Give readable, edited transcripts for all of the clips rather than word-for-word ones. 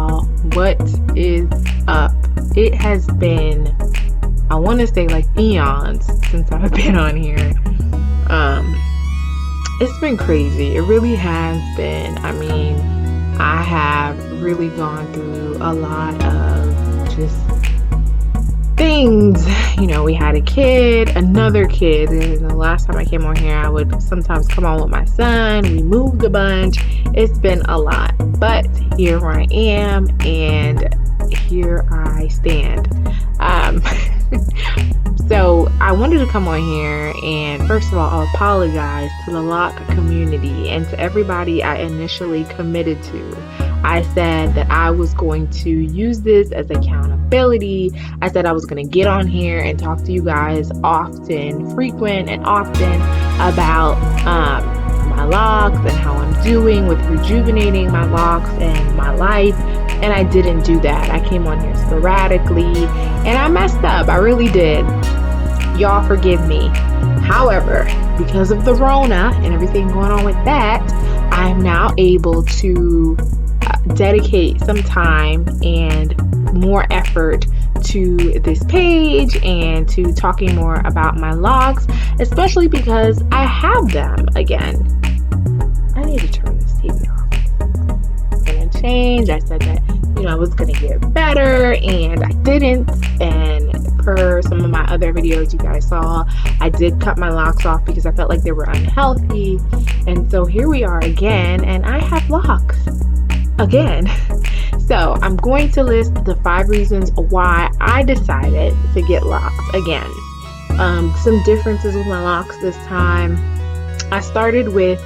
y'all, what is up? It has been, I want to say like eons since I've been on here. It's been crazy. It really has been. I mean, I have really gone through a lot of just things. You know, we had a kid, another kid, and the last time I came on here, I would sometimes come on with my son. We moved a bunch. It's been a lot, but here I am, and here I stand. So I wanted to come on here and first of all, I'll apologize to the Loc community and to everybody I initially committed to. I said that I was going to use this as accountability. I said I was going to get on here and talk to you guys frequent and often about my locks and how I'm doing with rejuvenating my locks and my life. And I didn't do that. I came on here sporadically and I messed up. I really did. Y'all forgive me. However, because of the Rona and everything going on with that, I'm now able to dedicate some time and more effort to this page and to talking more about my locks, especially because I have them again. I need to turn this TV off. I'm gonna change. I said that, I was gonna get better and I didn't. And per some of my other videos you guys saw, I did cut my locks off because I felt like they were unhealthy. And so here we are again, and I have locks again. So I'm going to list the 5 reasons why I decided to get locks again. Some differences with my locks this time. I started with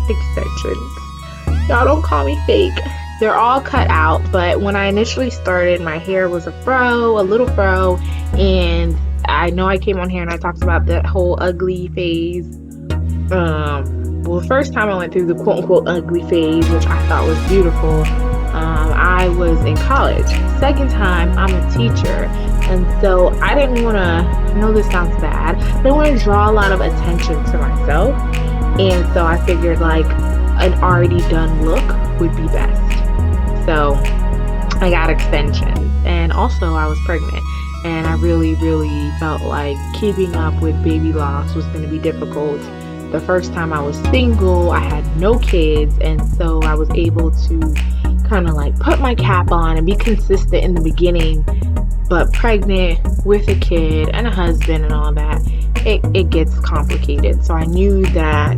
extensions. Y'all don't call me fake. They're all cut out, but when I initially started, my hair was a little fro, and I know I came on here and I talked about that whole ugly phase. Well, the first time I went through the quote-unquote ugly phase, which I thought was beautiful, I was in college. Second time, I'm a teacher, and so I didn't want to, I know this sounds bad, but I didn't want to draw a lot of attention to myself, and so I figured like an already done look would be best. So I got extensions, and also I was pregnant, and I really felt like keeping up with baby locks was going to be difficult. The first time I was single, I had no kids, and so I was able to kind of like put my cap on and be consistent in the beginning, but pregnant with a kid and a husband and all that, it gets complicated. So I knew that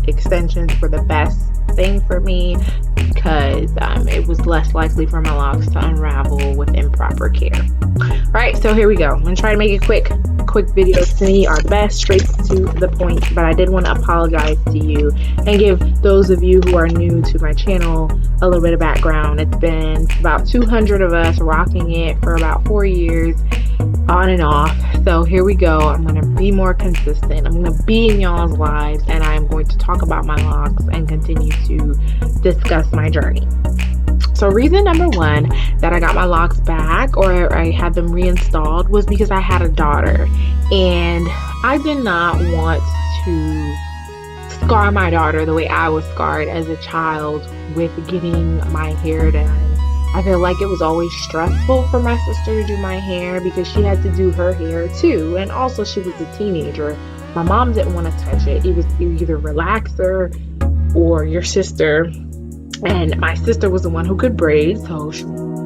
extensions were the best thing for me because it was less likely for my locks to unravel with improper care. All right, so here we go. I'm gonna try to make it quick. Videos to me are the best, straight to the point, but I did want to apologize to you and give those of you who are new to my channel a little bit of background. It's been about 200 of us rocking it for about 4 years on and off. So here we go. I'm going to be more consistent. I'm going to be in y'all's lives, and I'm going to talk about my locks and continue to discuss my journey. So reason number 1 that I got my locks back, or I had them reinstalled, was because I had a daughter, and I did not want to scar my daughter the way I was scarred as a child with getting my hair done. I feel like it was always stressful for my sister to do my hair because she had to do her hair too, and also she was a teenager. My mom didn't want to touch it. It was either relaxer or your sister. And my sister was the one who could braid, so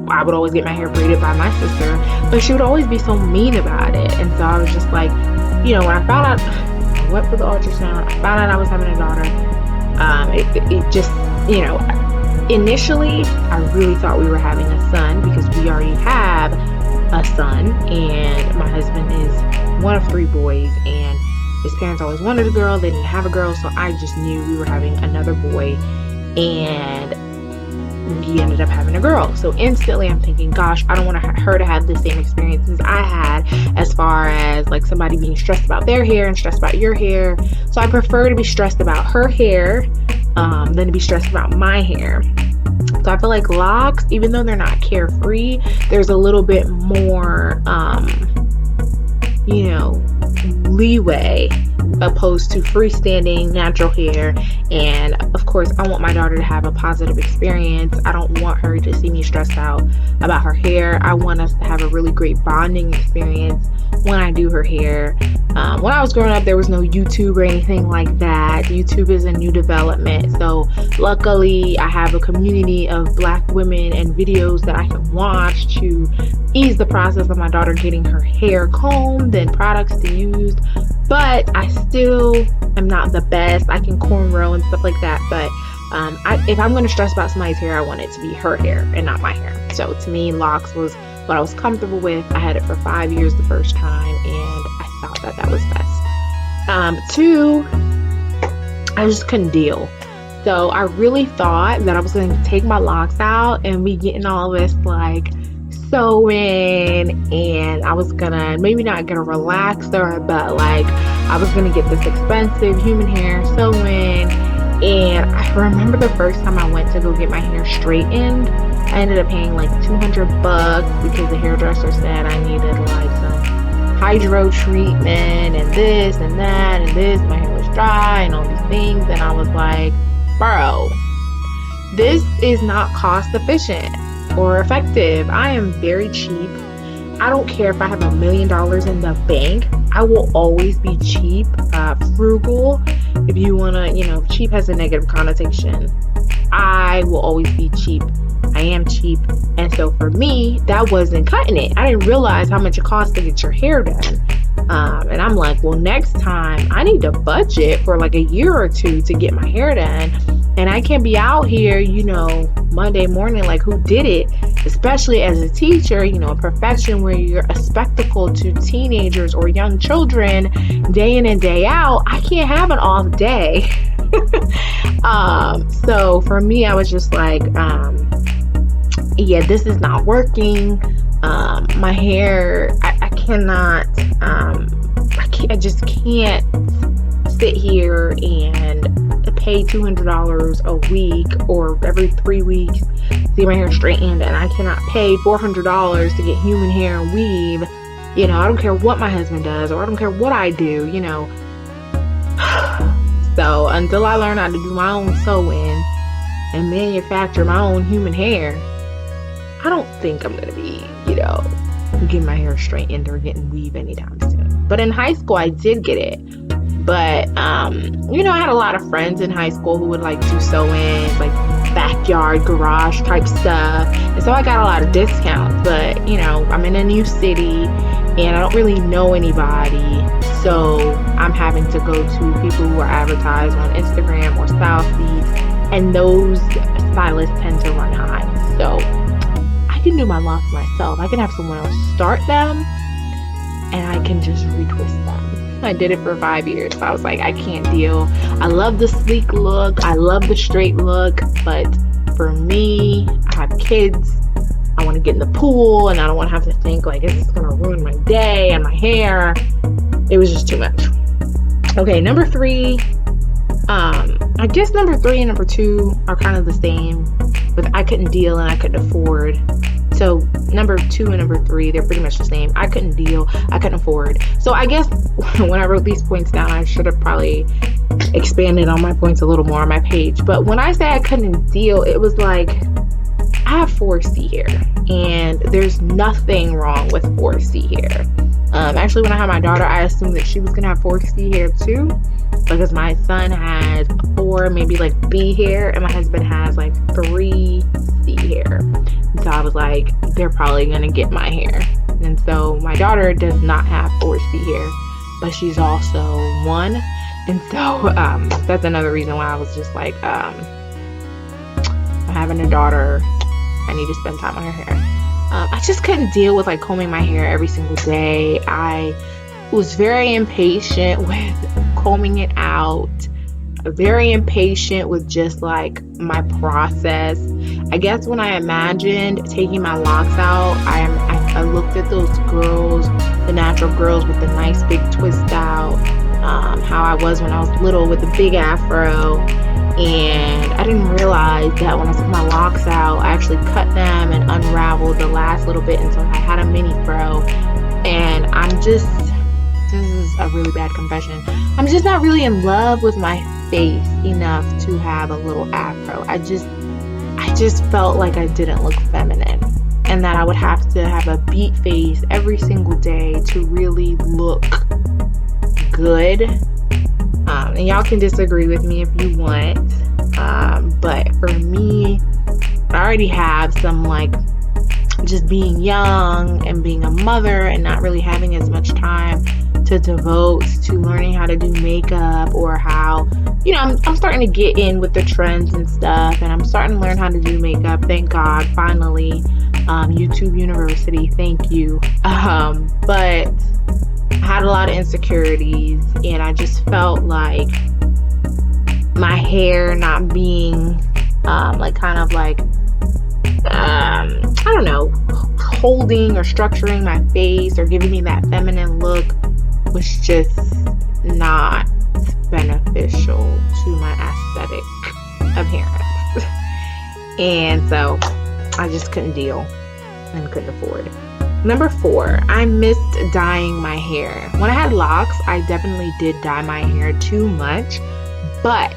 I would always get my hair braided by my sister, but she would always be so mean about it. And so I was just like, when I found out, I went for the ultrasound, I found out I was having a daughter, it just, initially I really thought we were having a son because we already have a son, and my husband is one of 3 boys, and his parents always wanted a girl, they didn't have a girl, so I just knew we were having another boy. And he ended up having a girl. So instantly I'm thinking, gosh, I don't want her to have the same experiences I had as far as like somebody being stressed about their hair and stressed about your hair. So I prefer to be stressed about her hair than to be stressed about my hair. So I feel like locks, even though they're not carefree, there's a little bit more leeway opposed to freestanding natural hair. And of course, I want my daughter to have a positive experience. I don't want her to see me stressed out about her hair. I want us to have a really great bonding experience when I do her hair. When I was growing up, there was no YouTube or anything like that. YouTube is a new development. So luckily, I have a community of Black women and videos that I can watch to ease the process of my daughter getting her hair combed and products to use. But I still am not the best. I can cornrow and stuff like that. But if I'm going to stress about somebody's hair, I want it to be her hair and not my hair. So to me, locks was what I was comfortable with. I had it for 5 years the first time, and I thought that was best. Two, I just couldn't deal. So I really thought that I was going to take my locks out and be getting all this like sewing, and I was gonna maybe not get a relaxer, but like I was gonna get this expensive human hair sewing. And I remember the first time I went to go get my hair straightened, I ended up paying like $200 because the hairdresser said I needed like some hydro treatment and this and that and this. My hair was dry and all these things, and I was like, bro, this is not cost efficient or effective. I am very cheap. I don't care if I have $1 million in the bank. I will always be cheap, frugal. If you wanna, cheap has a negative connotation. I will always be cheap. I am cheap. And so for me, that wasn't cutting it. I didn't realize how much it costs to get your hair done. And I'm like, well, next time I need to budget for like a year or two to get my hair done. And I can't be out here, Monday morning, like who did it? Especially as a teacher, a profession where you're a spectacle to teenagers or young children day in and day out. I can't have an off day. So for me, I was just like, yeah, this is not working. My hair, I cannot, I just can't sit here and pay $200 a week or every 3 weeks to get my hair straightened, and I cannot pay $400 to get human hair and weave. I don't care what my husband does, or I don't care what I do, So until I learn how to do my own sewing and manufacture my own human hair, I don't think I'm gonna be, getting my hair straightened or getting weave anytime soon. But in high school, I did get it. But, I had a lot of friends in high school who would like do sew-ins, like backyard, garage type stuff. And so I got a lot of discounts. But, I'm in a new city and I don't really know anybody. So I'm having to go to people who are advertised on Instagram or Southeast. And those stylists tend to run high. So I can do my locks myself. I can have someone else start them and I can just retwist them. I did it for 5 years. So I was like, I can't deal. I love the sleek look. I love the straight look. But for me, I have kids. I want to get in the pool and I don't want to have to think like, is this going to ruin my day and my hair? It was just too much. Okay, number 3. I guess number 3 and number 2 are kind of the same, but I couldn't deal and I couldn't afford. So number 2 and number 3, they're pretty much the same. I couldn't deal, I couldn't afford. So I guess when I wrote these points down, I should have probably expanded on my points a little more on my page. But when I say I couldn't deal, it was like, I have 4C hair and there's nothing wrong with 4C hair. Actually, when I had my daughter, I assumed that she was gonna have 4C hair too, because my son has 4, maybe like B hair, and my husband has like 3C hair. So I was like, they're probably gonna get my hair. And so my daughter does not have 4C hair, but she's also 1. And so that's another reason why I was just like, having a daughter, I need to spend time on her hair. I just couldn't deal with like combing my hair every single day. I was very impatient with combing it out, very impatient with just like my process. I guess when I imagined taking my locks out, I looked at those girls, the natural girls with the nice big twist out, how I was when I was little with the big afro. And I didn't realize that when I took my locks out, I actually cut them and unraveled the last little bit until I had a mini fro. And I'm just this is a really bad confession. I'm just not really in love with my face enough to have a little afro. I just felt like I didn't look feminine, and that I would have to have a beat face every single day to really look good. And y'all can disagree with me if you want. But for me, I already have some, like, just being young and being a mother and not really having as much time to devote to learning how to do makeup, or how, I'm starting to get in with the trends and stuff, and I'm starting to learn how to do makeup. Thank God, finally. YouTube University, thank you. But I had a lot of insecurities, and I just felt like my hair not being I don't know, holding or structuring my face or giving me that feminine look was just not beneficial to my aesthetic appearance. And so I just couldn't deal and couldn't afford. Number 4, I missed dyeing my hair. When I had locks, I definitely did dye my hair too much, but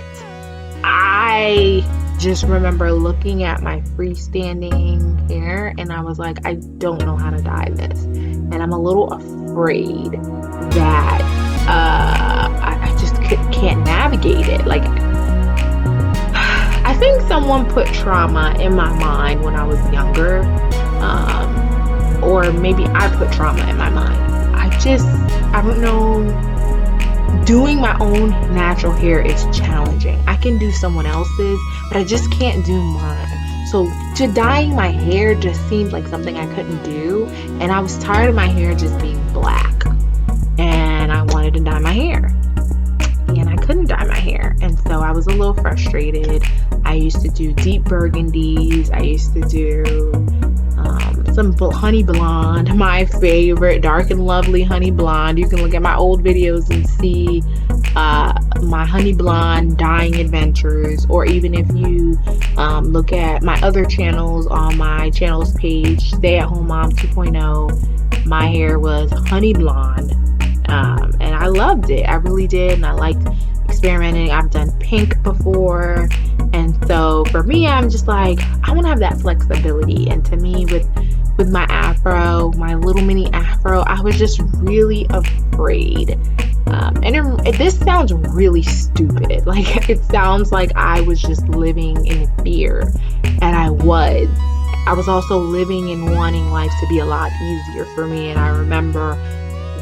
I just remember looking at my freestanding hair and I was like, I don't know how to dye this. And I'm a little afraid that I just can't navigate it. Like, I think someone put trauma in my mind when I was younger. Or maybe I put trauma in my mind. I don't know. Doing my own natural hair is challenging. I can do someone else's, but I just can't do mine. So dyeing my hair just seemed like something I couldn't do. And I was tired of my hair just being black. And I wanted to dye my hair. And I couldn't dye my hair. And so I was a little frustrated. I used to do deep burgundies. I used to do some honey blonde, my favorite, dark and lovely honey blonde. You can look at my old videos and see my honey blonde dyeing adventures, or even if you look at my other channels on my channels page, Stay at Home Mom 2.0, my hair was honey blonde, and I loved it. I really did, and I liked experimenting. I've done pink before, and so for me, I'm just like, I want to have that flexibility. And to me, with my afro, my little mini afro, I was just really afraid. This sounds really stupid. Like, it sounds like I was just living in fear, and I was. I was also living and wanting life to be a lot easier for me. And I remember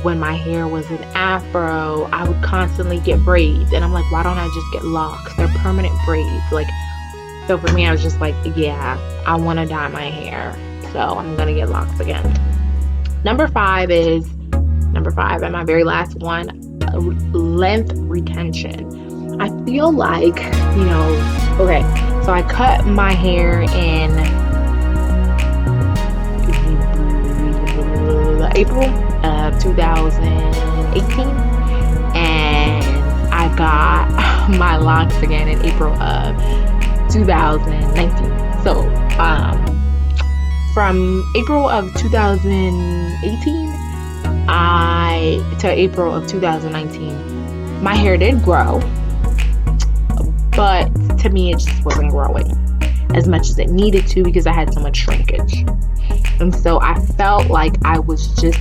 when my hair was an afro, I would constantly get braids, and I'm like, why don't I just get locks? They're permanent braids. Like, so for me, I was just like, yeah, I want to dye my hair, so I'm gonna get locks again. Number 5, and my very last one, length retention. I feel like, okay, so I cut my hair in April of 2018, and I got my locks again in April of 2019. So from April of 2018 to April of 2019, my hair did grow, but to me it just wasn't growing as much as it needed to because I had so much shrinkage. And so I felt like I was just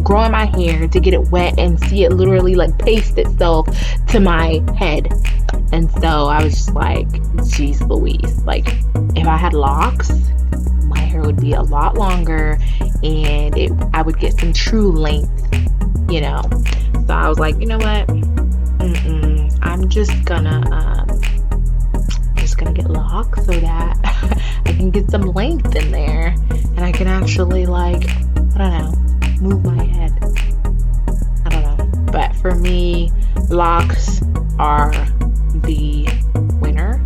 growing my hair to get it wet and see it literally like paste itself to my head. And so I was just like, geez Louise, like, if I had locks, my hair would be a lot longer and I would get some true length, So I was like, you know what? I'm just gonna get locks so that I can get some length in there and I can actually, like, I don't know, move my head. I don't know. But for me, locks are the winner.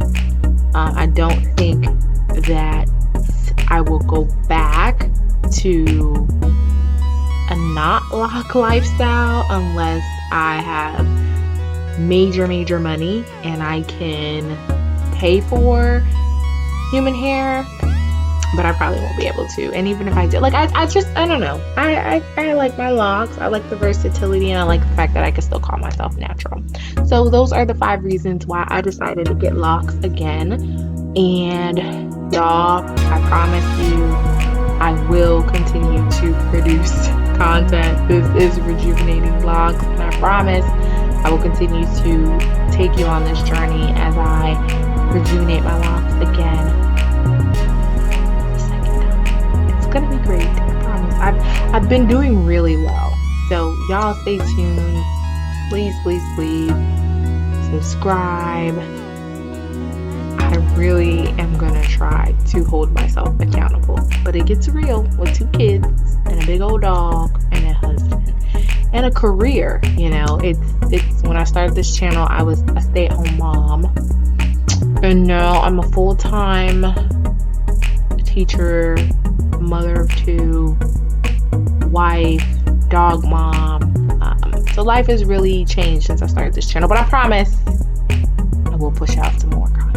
I don't think that I will go back to a not lock lifestyle unless I have major money and I can pay for human hair. but I probably won't be able to. And even if I did, like, I don't know. I like my locks. I like the versatility, and I like the fact that I can still call myself natural. So those are the 5 reasons why I decided to get locks again. And y'all, I promise you, I will continue to produce content. This is Rejuvenating Vlogs, and I promise I will continue to take you on this journey as I rejuvenate my locks again. The second time. It's gonna be great. I promise. I've been doing really well. So y'all stay tuned. Please, please, please subscribe. I really am gonna try to hold myself accountable, but it gets real with 2 kids and a big old dog and a husband and a career. You know, it's when I started this channel, I was a stay-at-home mom, and now I'm a full-time teacher, mother of 2, wife, dog mom. So life has really changed since I started this channel, but I promise I will push out some more content.